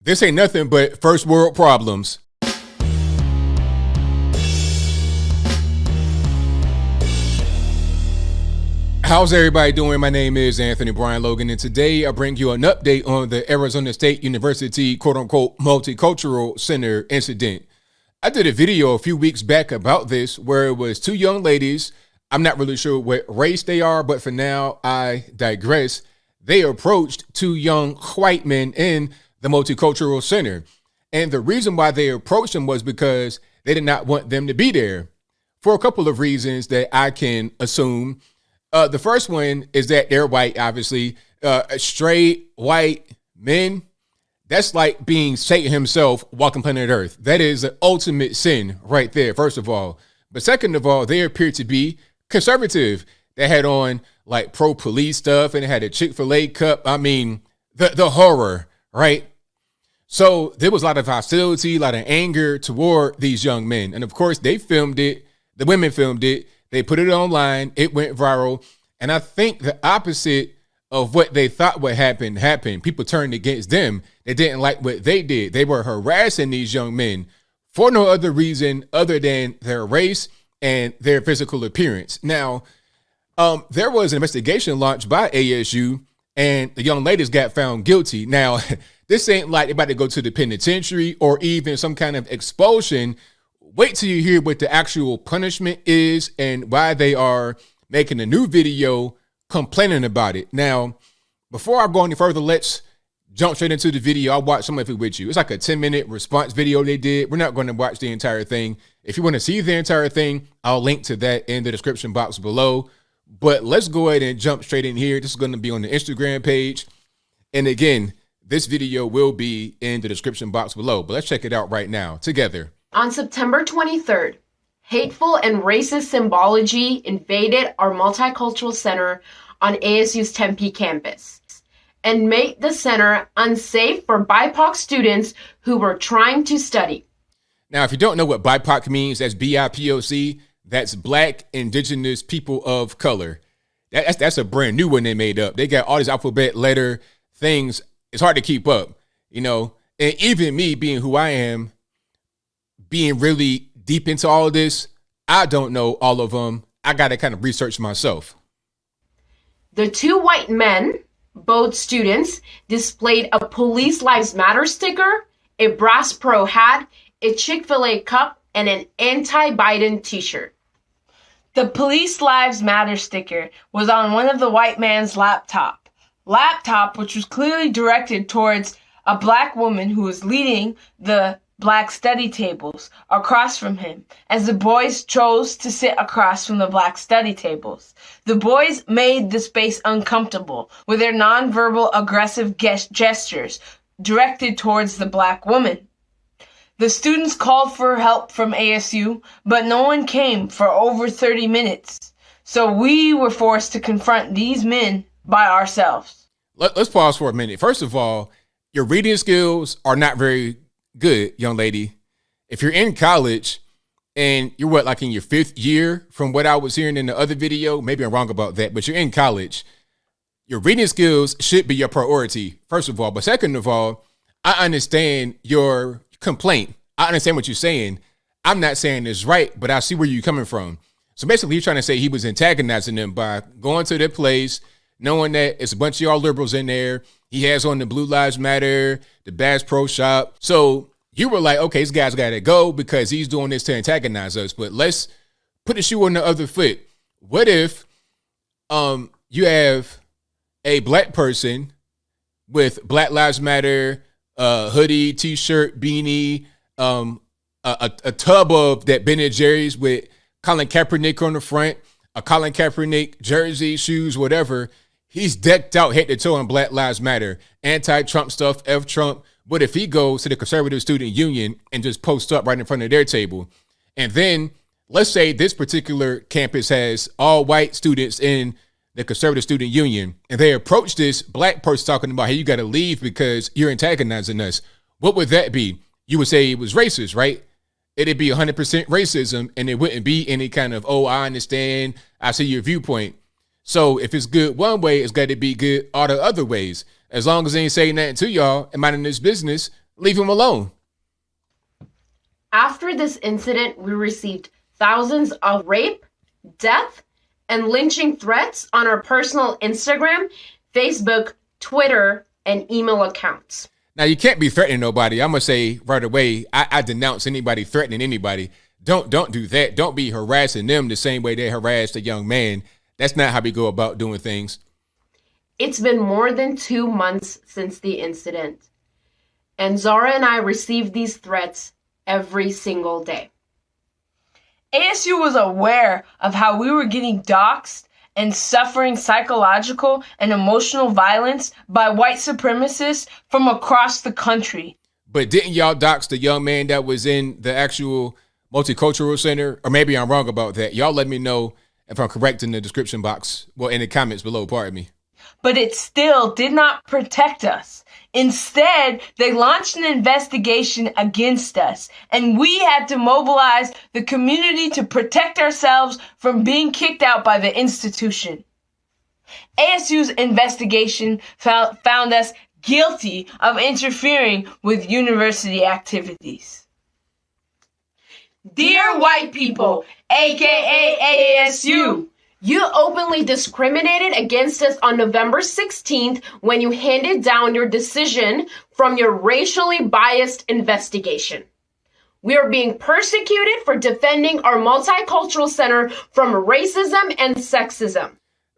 This ain't nothing but first world problems. How's everybody doing? My name is Anthony Brian Logan, and today I bring you an update on the Arizona State University quote-unquote Multicultural Center incident. I did a video a few weeks back about this where it was two young ladies. I'm not really sure what race they are, but for now, I digress. They approached two young white men in the Multicultural Center. And the reason why they approached them was because they did not want them to be there for a couple of reasons that I can assume. The first one is that they're white, obviously. Straight white men, that's like being Satan himself walking planet Earth. That is the ultimate sin right there, first of all. But second of all, they appear to be conservative. They had on like pro-police stuff and they had a Chick-fil-A cup. I mean, the horror, right? So there was a lot of hostility, a lot of anger toward these young men. And of course, they filmed it. The women filmed it. They put it online. It went viral. And I think the opposite of what they thought would happen happened. People turned against them. They didn't like what they did. They were harassing these young men for no other reason other than their race and their physical appearance. Now, there was an investigation launched by ASU, and the young ladies got found guilty. Now, this ain't like they're about to go to the penitentiary or even some kind of expulsion. Wait till you hear what the actual punishment is and why they are making a new video complaining about it. Now, before I go any further, let's jump straight into the video. I'll watch some of it with you. It's like a 10-minute response video they did. We're not going to watch the entire thing. If you want to see the entire thing, I'll link to that in the description box below. But let's go ahead and jump straight in here. This is going to be on the Instagram page. And again, this video will be in the description box below. But let's check it out right now together. On September 23rd, hateful and racist symbology invaded our Multicultural Center on ASU's Tempe campus and made the center unsafe for BIPOC students who were trying to study. Now, if you don't know what BIPOC means, that's BIPOC. That's Black, Indigenous, People of Color. That's a brand new one they made up. They got all these alphabet letter things. It's hard to keep up, you know. And even me being who I am, being really deep into all of this, I don't know all of them. I got to kind of research myself. The two white men, both students, displayed a Police Lives Matter sticker, a Brass Pro hat, a Chick-fil-A cup, and an anti-Biden t-shirt. The Police Lives Matter sticker was on one of the white man's laptop, which was clearly directed towards a black woman who was leading the black study tables across from him, as the boys chose to sit across from the black study tables. The boys made the space uncomfortable with their nonverbal aggressive gestures directed towards the black woman. The students called for help from ASU, but no one came for over 30 minutes. So we were forced to confront these men by ourselves. Let's pause for a minute. First of all, your reading skills are not very good, young lady. If you're in college and you're like in your fifth year, from what I was hearing in the other video, maybe I'm wrong about that, but you're in college, your reading skills should be your priority, first of all. But second of all, I understand your complaint. I understand what you're saying. I'm not saying it's right, but I see where you're coming from. So basically, you're trying to say he was antagonizing them by going to their place, knowing that it's a bunch of y'all liberals in there. He has on the Blue Lives Matter, the Bass Pro Shop. So you were like, okay, this guy's got to go because he's doing this to antagonize us. But let's put the shoe on the other foot. What if you have a black person with Black Lives Matter hoodie, t-shirt, beanie, a tub of that Ben & Jerry's with Colin Kaepernick on the front, a Colin Kaepernick jersey, shoes, whatever. He's decked out head to toe in Black Lives Matter, anti-Trump stuff, F Trump. What if he goes to the Conservative Student Union and just posts up right in front of their table? And then let's say this particular campus has all white students in the Conservative Student Union, and they approach this black person talking about, hey, you got to leave because you're antagonizing us. What would that be? You would say it was racist, right? It'd be 100% racism, and it wouldn't be any kind of, oh, I understand, I see your viewpoint. So if it's good one way, it's got to be good all the other ways. As long as they ain't saying nothing to y'all and minding this business, Leave him alone. After this incident, we received thousands of rape, death, and lynching threats on our personal Instagram, Facebook, Twitter, and email accounts. Now, you can't be threatening nobody. I'm going to say right away, I denounce anybody threatening anybody. Don't do that. Don't be harassing them the same way they harassed a young man. That's not how we go about doing things. It's been more than 2 months since the incident, and Zara and I received these threats every single day. ASU was aware of how we were getting doxxed and suffering psychological and emotional violence by white supremacists from across the country. But didn't y'all dox the young man that was in the actual Multicultural Center? Or maybe I'm wrong about that. Y'all let me know if I'm correct in the description box. Well, in the comments below, pardon me. But it still did not protect us. Instead, they launched an investigation against us, and we had to mobilize the community to protect ourselves from being kicked out by the institution. ASU's investigation found us guilty of interfering with university activities. Dear white people, aka ASU, you openly discriminated against us on November 16th when you handed down your decision from your racially biased investigation. We are being persecuted for defending our multicultural center from racism and sexism.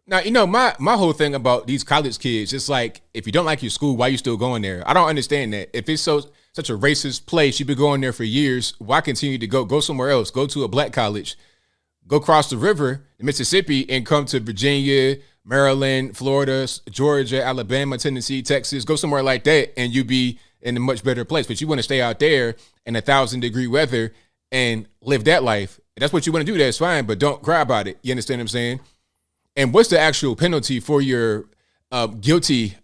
Now, you know, my whole thing about these college kids, it's like, if you don't like your school, why are you still going there? I don't understand that. If it's such a racist place, you've been going there for years, why continue to go somewhere else? Go to a black college. Go cross the river, Mississippi, and come to Virginia, Maryland, Florida, Georgia, Alabama, Tennessee, Texas. Go somewhere like that, and you be in a much better place. But you want to stay out there in 1,000-degree weather and live that life. If that's what you want to do, that's fine, but don't cry about it. You understand what I'm saying? And what's the actual penalty for your guilty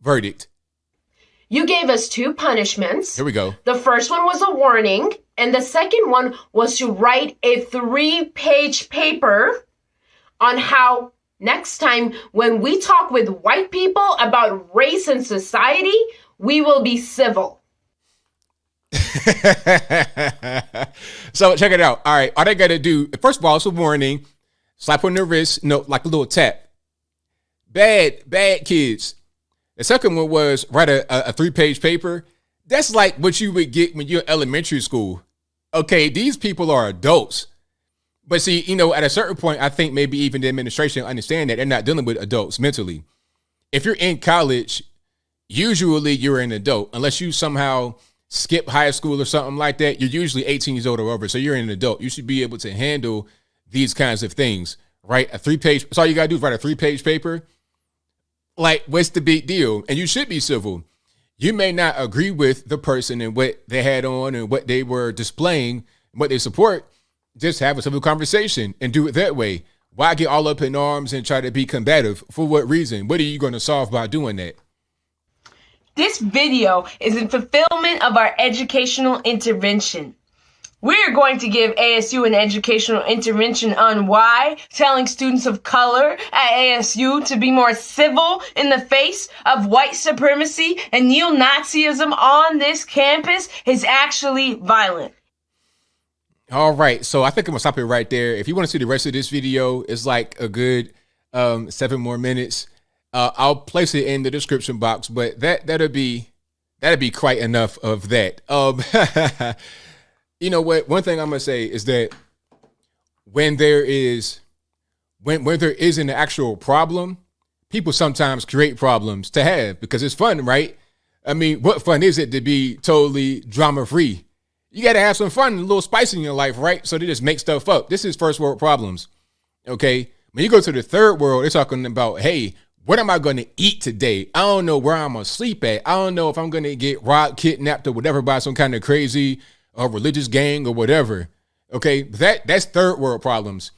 verdict? You gave us 2 punishments. Here we go. The first one was a warning, and the second one was to write a 3-page paper on how next time when we talk with white people about race and society, we will be civil. So check it out. All right. All they got to do, first of all, it's a warning. Slap on their wrist, like a little tap. Bad kids. The second one was write a 3-page paper. That's like what you would get when you're in elementary school. Okay, these people are adults. But see, you know, at a certain point, I think maybe even the administration understand that they're not dealing with adults mentally. If you're in college, usually you're an adult. Unless you somehow skip high school or something like that, you're usually 18 years old or over. So you're an adult. You should be able to handle these kinds of things, right? A 3-page, that's all you got to do is write a 3-page paper. Like, what's the big deal? And you should be civil. You may not agree with the person and what they had on and what they were displaying, what they support. Just have a civil conversation and do it that way. Why get all up in arms and try to be combative? For what reason? What are you going to solve by doing that? This video is in fulfillment of our educational intervention. We're going to give ASU an educational intervention on why telling students of color at ASU to be more civil in the face of white supremacy and neo-Nazism on this campus is actually violent. All right, so I think I'm gonna stop it right there. If you want to see the rest of this video, it's like a good 7 more minutes. I'll place it in the description box, but that'll be quite enough of that. You know what? One thing I'm gonna say is that when there is an actual problem, people sometimes create problems to have because it's fun, right? I mean, what fun is it to be totally drama free? You got to have some fun and a little spice in your life, right? So they just make stuff up. This is first world problems, okay? When you go to the third world, they're talking about, hey, what am I going to eat today? I don't know where I'm going to sleep at. I don't know if I'm going to get robbed, kidnapped, or whatever by some kind of crazy religious gang or whatever. Okay, that's third world problems.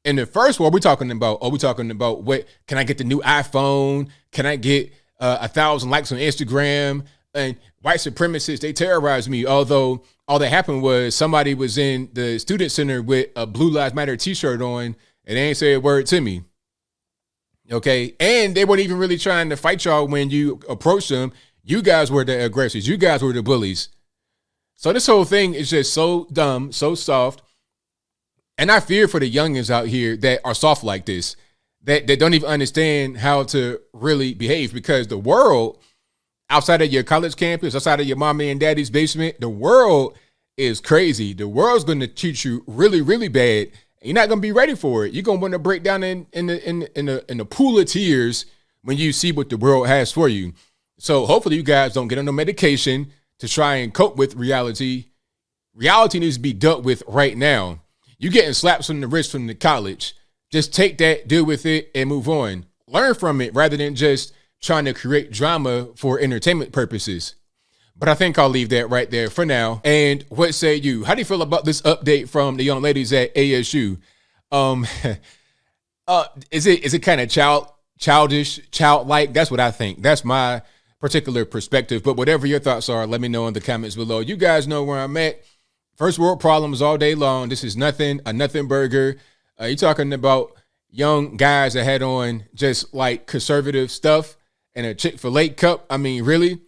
In the first world, we're talking about what can I get the new iPhone? Can I get 1,000 likes on Instagram? And white supremacists, they terrorized me. Although all that happened was somebody was in the student center with a Blue Lives Matter t-shirt on and they ain't say a word to me. Okay, and they weren't even really trying to fight y'all when you approached them. You guys were the aggressors. You guys were the bullies. So this whole thing is just so dumb, so soft. And I fear for the youngins out here that are soft like this, that don't even understand how to really behave, because the world outside of your college campus, outside of your mommy and daddy's basement, the world is crazy. The world's going to treat you really, really bad. You're not going to be ready for it. You're going to want to break down in the pool of tears when you see what the world has for you. So hopefully you guys don't get on no medication to try and cope with reality. Reality needs to be dealt with right now. You getting slaps on the wrist from the college. Just take that, deal with it, and move on. Learn from it rather than just trying to create drama for entertainment purposes. But I think I'll leave that right there for now. And what say you? How do you feel about this update from the young ladies at ASU? Is it kind of childish, childlike? That's what I think. That's my particular perspective. But whatever your thoughts are, let me know in the comments below. You guys know where I'm at. First world problems all day long. This is a nothing burger. You're talking about young guys that had on just like conservative stuff and a Chick-fil-A cup. I mean, really?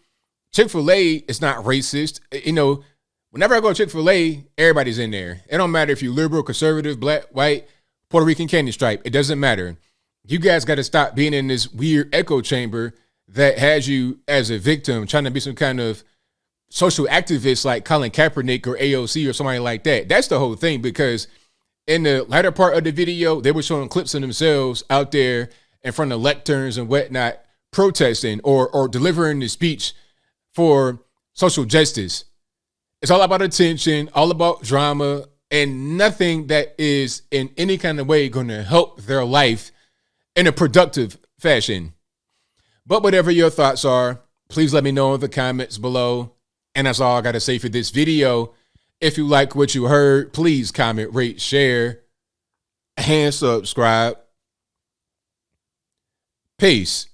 Chick-fil-A is not racist. You know, whenever I go to Chick-fil-A, everybody's in there. It don't matter if you're liberal, conservative, black, white, Puerto Rican, candy stripe. It doesn't matter. You guys got to stop being in this weird echo chamber that has you as a victim, trying to be some kind of social activist like Colin Kaepernick or AOC or somebody like that. That's the whole thing, because in the latter part of the video, they were showing clips of themselves out there in front of lecterns and whatnot, protesting or delivering the speech for social justice. It's all about attention, all about drama, and nothing that is in any kind of way going to help their life in a productive fashion. But whatever your thoughts are, please let me know in the comments below. And that's all I got to say for this video. If you like what you heard, please comment, rate, share, and subscribe. Peace.